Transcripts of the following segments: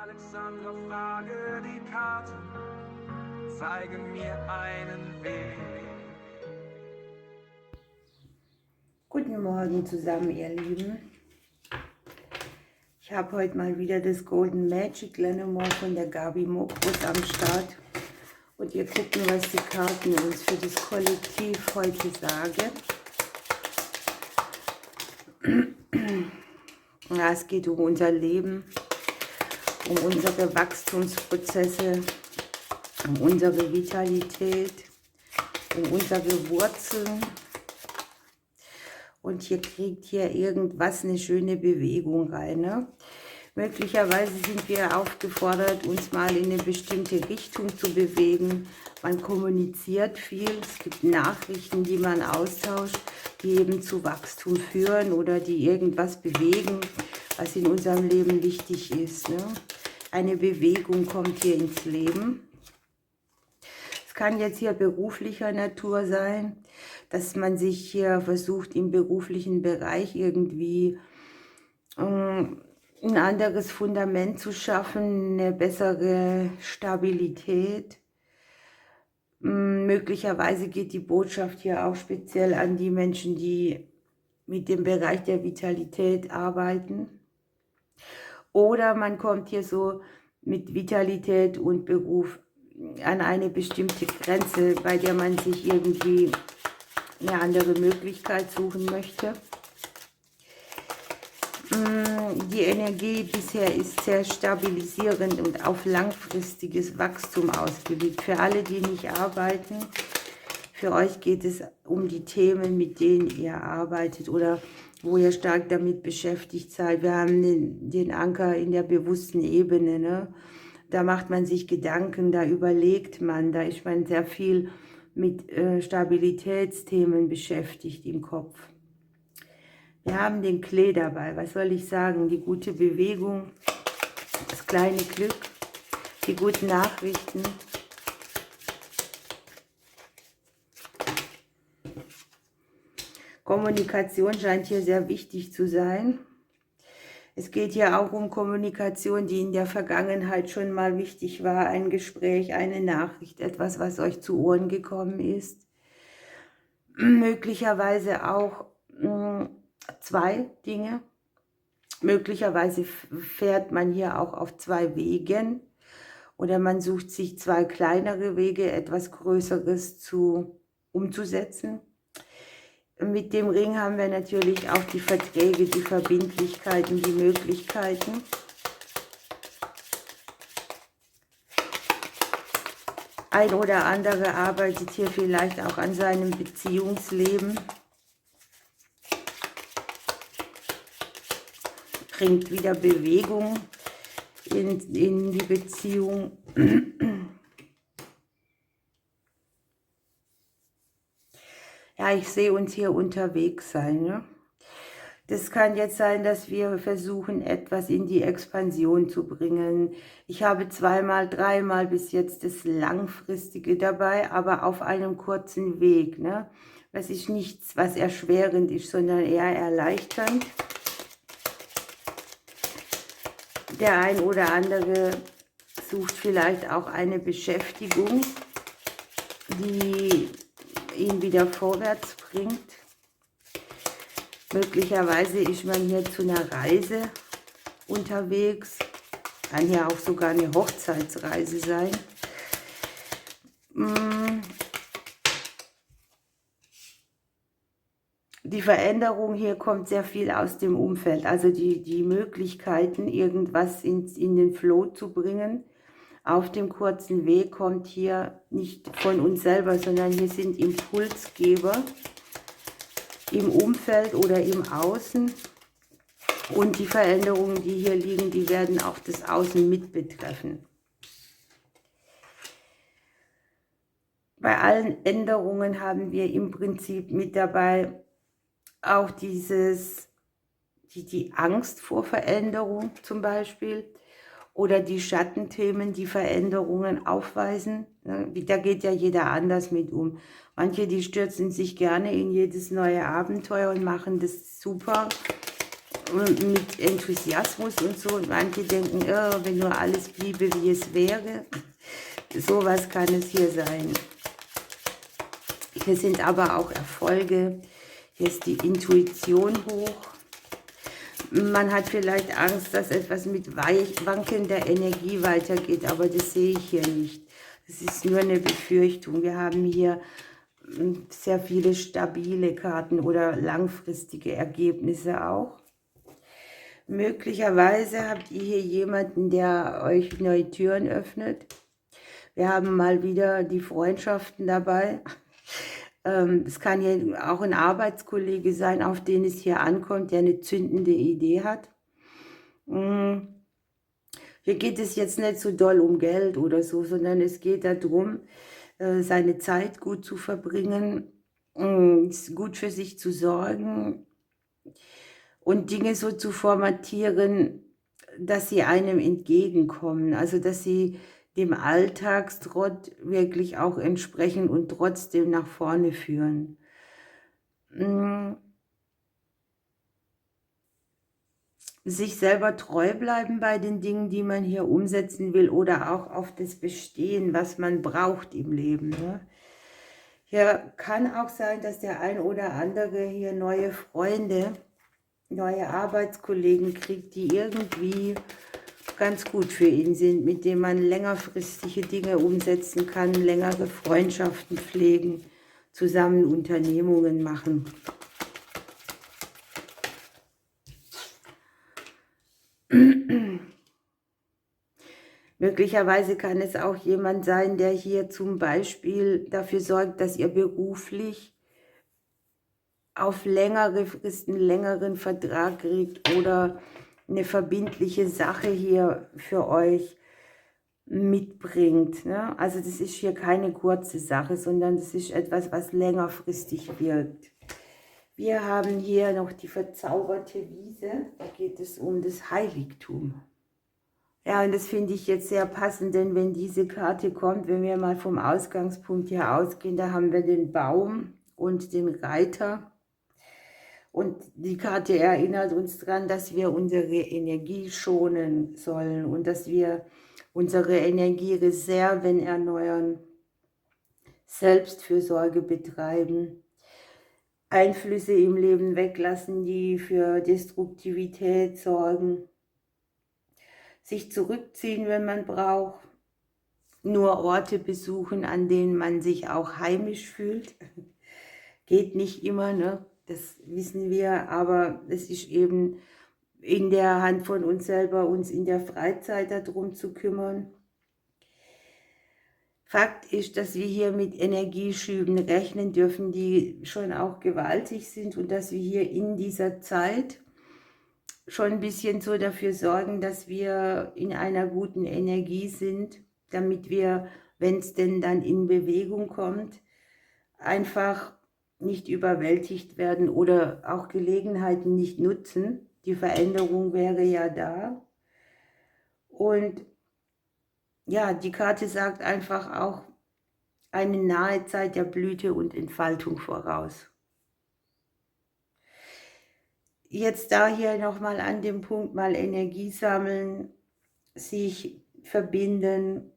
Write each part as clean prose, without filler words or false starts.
Alexandra, frage die Karte, zeige mir einen Weg. Guten Morgen zusammen, ihr Lieben. Ich habe heute mal wieder das Golden Magic Lenormand von der Gabi Mokros am Start. Und wir gucken, was die Karten uns für das Kollektiv heute sagen. Ja, es geht um unser Leben, um unsere Wachstumsprozesse, um unsere Vitalität, um unsere Wurzeln. Und hier kriegt hier irgendwas eine schöne Bewegung rein. Ne? Möglicherweise sind wir aufgefordert, uns mal in eine bestimmte Richtung zu bewegen. Man kommuniziert viel, es gibt Nachrichten, die man austauscht, die eben zu Wachstum führen oder die irgendwas bewegen, was in unserem Leben wichtig ist. Ne? Eine Bewegung kommt hier ins Leben. Es kann jetzt hier beruflicher Natur sein, dass man sich hier versucht, im beruflichen Bereich irgendwie ein anderes Fundament zu schaffen, eine bessere Stabilität. Möglicherweise geht die Botschaft hier auch speziell an die Menschen, die mit dem Bereich der Vitalität arbeiten. Oder man kommt hier so mit Vitalität und Beruf an eine bestimmte Grenze, bei der man sich irgendwie eine andere Möglichkeit suchen möchte. Die Energie bisher ist sehr stabilisierend und auf langfristiges Wachstum ausgelegt. Für alle, die nicht arbeiten, für euch geht es um die Themen, mit denen ihr arbeitet oder wo ihr stark damit beschäftigt seid. Wir haben den Anker in der bewussten Ebene, ne? Da macht man sich Gedanken, da überlegt man, da ist man sehr viel mit Stabilitätsthemen beschäftigt im Kopf. Wir haben den Klee dabei, was soll ich sagen, die gute Bewegung, das kleine Glück, die guten Nachrichten. Kommunikation scheint hier sehr wichtig zu sein. Es geht hier auch um Kommunikation, die in der Vergangenheit schon mal wichtig war, ein Gespräch, eine Nachricht, etwas, was euch zu Ohren gekommen ist. Möglicherweise auch zwei Dinge. Möglicherweise fährt man hier auch auf zwei Wegen oder man sucht sich zwei kleinere Wege, etwas Größeres umzusetzen. Mit dem Ring haben wir natürlich auch die Verträge, die Verbindlichkeiten, die Möglichkeiten. Ein oder andere arbeitet hier vielleicht auch an seinem Beziehungsleben. Bringt wieder Bewegung in die Beziehung. Ja, ich sehe uns hier unterwegs sein. Ne? Das kann jetzt sein, dass wir versuchen, etwas in die Expansion zu bringen. Ich habe zweimal, dreimal bis jetzt das Langfristige dabei, aber auf einem kurzen Weg. Ne? Das ist nichts, was erschwerend ist, sondern eher erleichternd. Der ein oder andere sucht vielleicht auch eine Beschäftigung, die ihn wieder vorwärts bringt. Möglicherweise ist man hier zu einer Reise unterwegs. Kann ja auch sogar eine Hochzeitsreise sein. Die Veränderung hier kommt sehr viel aus dem Umfeld. Also die Möglichkeiten, irgendwas in den Flow zu bringen, auf dem kurzen Weg kommt hier nicht von uns selber, sondern hier sind Impulsgeber im Umfeld oder im Außen. Und die Veränderungen, die hier liegen, die werden auch das Außen mit betreffen. Bei allen Änderungen haben wir im Prinzip mit dabei auch die Angst vor Veränderung zum Beispiel. Oder die Schattenthemen, die Veränderungen aufweisen. Da geht ja jeder anders mit um. Manche, die stürzen sich gerne in jedes neue Abenteuer und machen das super. mit Enthusiasmus und so. Und manche denken, oh, wenn nur alles bliebe, wie es wäre. Sowas kann es hier sein. Hier sind aber auch Erfolge. Hier ist die Intuition hoch. Man hat vielleicht Angst, dass etwas mit wankender Energie weitergeht, aber das sehe ich hier nicht. Das ist nur eine Befürchtung. Wir haben hier sehr viele stabile Karten oder langfristige Ergebnisse auch. Möglicherweise habt ihr hier jemanden, der euch neue Türen öffnet. Wir haben mal wieder die Freundschaften dabei. Es kann ja auch ein Arbeitskollege sein, auf den es hier ankommt, der eine zündende Idee hat. Hier geht es jetzt nicht so doll um Geld oder so, sondern es geht darum, seine Zeit gut zu verbringen, gut für sich zu sorgen und Dinge so zu formatieren, dass sie einem entgegenkommen, also dass sie dem Alltagstrott wirklich auch entsprechen und trotzdem nach vorne führen. Sich selber treu bleiben bei den Dingen, die man hier umsetzen will oder auch auf das Bestehen, was man braucht im Leben. Ne? Hier kann auch sein, dass der ein oder andere hier neue Freunde, neue Arbeitskollegen kriegt, die irgendwie ganz gut für ihn sind, mit denen man längerfristige Dinge umsetzen kann, längere Freundschaften pflegen, zusammen Unternehmungen machen. Möglicherweise kann es auch jemand sein, der hier zum Beispiel dafür sorgt, dass ihr beruflich auf längere Frist einen längeren Vertrag kriegt oder eine verbindliche Sache hier für euch mitbringt. Ne? Also das ist hier keine kurze Sache, sondern das ist etwas, was längerfristig wirkt. Wir haben hier noch die verzauberte Wiese, da geht es um das Heiligtum. Ja, und das finde ich jetzt sehr passend, denn wenn diese Karte kommt, wenn wir mal vom Ausgangspunkt hier ausgehen, da haben wir den Baum und den Reiter. Und die Karte erinnert uns daran, dass wir unsere Energie schonen sollen und dass wir unsere Energiereserven erneuern, Selbstfürsorge betreiben, Einflüsse im Leben weglassen, die für Destruktivität sorgen, sich zurückziehen, wenn man braucht, nur Orte besuchen, an denen man sich auch heimisch fühlt. Geht nicht immer, ne? Das wissen wir, aber es ist eben in der Hand von uns selber, uns in der Freizeit darum zu kümmern. Fakt ist, dass wir hier mit Energieschüben rechnen dürfen, die schon auch gewaltig sind und dass wir hier in dieser Zeit schon ein bisschen so dafür sorgen, dass wir in einer guten Energie sind, damit wir, wenn es denn dann in Bewegung kommt, einfach nicht überwältigt werden oder auch Gelegenheiten nicht nutzen. Die Veränderung wäre ja da. Und ja, die Karte sagt einfach auch eine nahe Zeit der Blüte und Entfaltung voraus. Jetzt da hier nochmal an dem Punkt mal Energie sammeln, sich verbinden,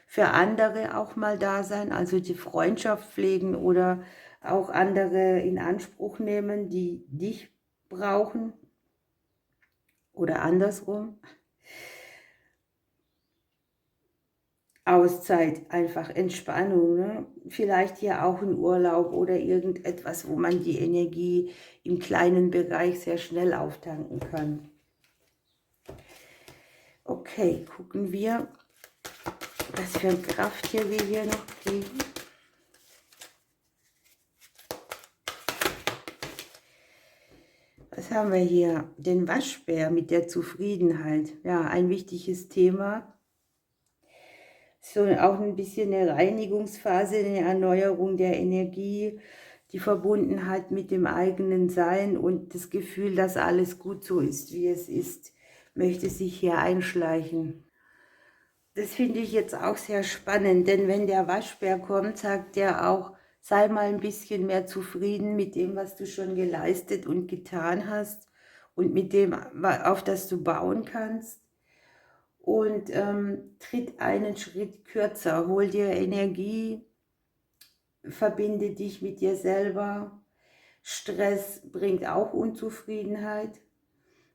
für andere auch mal da sein, also die Freundschaft pflegen oder auch andere in Anspruch nehmen, die dich brauchen oder andersrum. Auszeit, einfach Entspannung, ne? Vielleicht hier auch ein Urlaub oder irgendetwas, wo man die Energie im kleinen Bereich sehr schnell auftanken kann. Okay, gucken wir, was für eine Kraft wir hier noch kriegen. Was haben wir hier? Den Waschbär mit der Zufriedenheit. Ja, ein wichtiges Thema. So auch ein bisschen eine Reinigungsphase, eine Erneuerung der Energie, die Verbundenheit mit dem eigenen Sein und das Gefühl, dass alles gut so ist, wie es ist, möchte sich hier einschleichen. Das finde ich jetzt auch sehr spannend, denn wenn der Waschbär kommt, sagt er auch, sei mal ein bisschen mehr zufrieden mit dem, was du schon geleistet und getan hast und mit dem, auf das du bauen kannst. Und tritt einen Schritt kürzer, hol dir Energie, verbinde dich mit dir selber. Stress bringt auch Unzufriedenheit.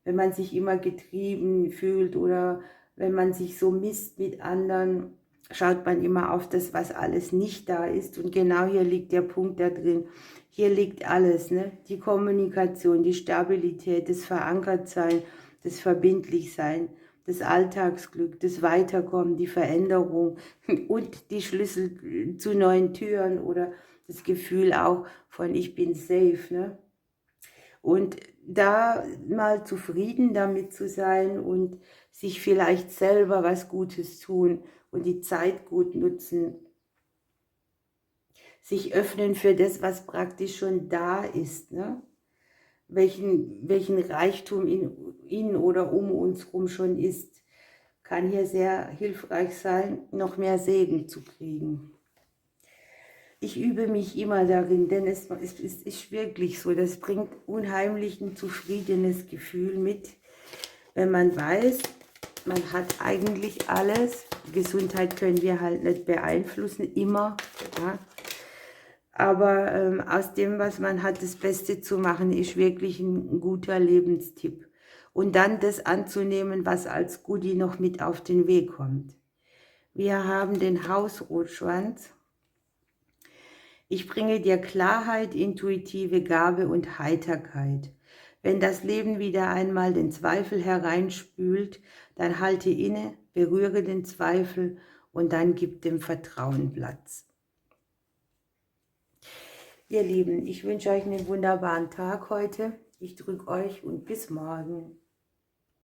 Wenn man sich immer getrieben fühlt oder wenn man sich so misst mit anderen, schaut man immer auf das, was alles nicht da ist. Und genau hier liegt der Punkt da drin. Hier liegt alles, ne? Die Kommunikation, die Stabilität, das Verankertsein, das Verbindlichsein, das Alltagsglück, das Weiterkommen, die Veränderung und die Schlüssel zu neuen Türen oder das Gefühl auch von ich bin safe, ne? Und da mal zufrieden damit zu sein und sich vielleicht selber was Gutes tun und die Zeit gut nutzen, sich öffnen für das, was praktisch schon da ist, ne? Welchen Reichtum in oder um uns rum schon ist, kann hier sehr hilfreich sein, noch mehr Segen zu kriegen. Ich übe mich immer darin, denn es ist wirklich so, das bringt unheimlich ein zufriedenes Gefühl mit, wenn man weiß, man hat eigentlich alles. Gesundheit können wir halt nicht beeinflussen, immer. Ja. Aber aus dem, was man hat, das Beste zu machen, ist wirklich ein guter Lebenstipp. Und dann das anzunehmen, was als Goodie noch mit auf den Weg kommt. Wir haben den Hausrotschwanz. Ich bringe dir Klarheit, intuitive Gabe und Heiterkeit. Wenn das Leben wieder einmal den Zweifel hereinspült, dann halte inne, berühre den Zweifel und dann gib dem Vertrauen Platz. Ihr Lieben, ich wünsche euch einen wunderbaren Tag heute. Ich drücke euch und bis morgen.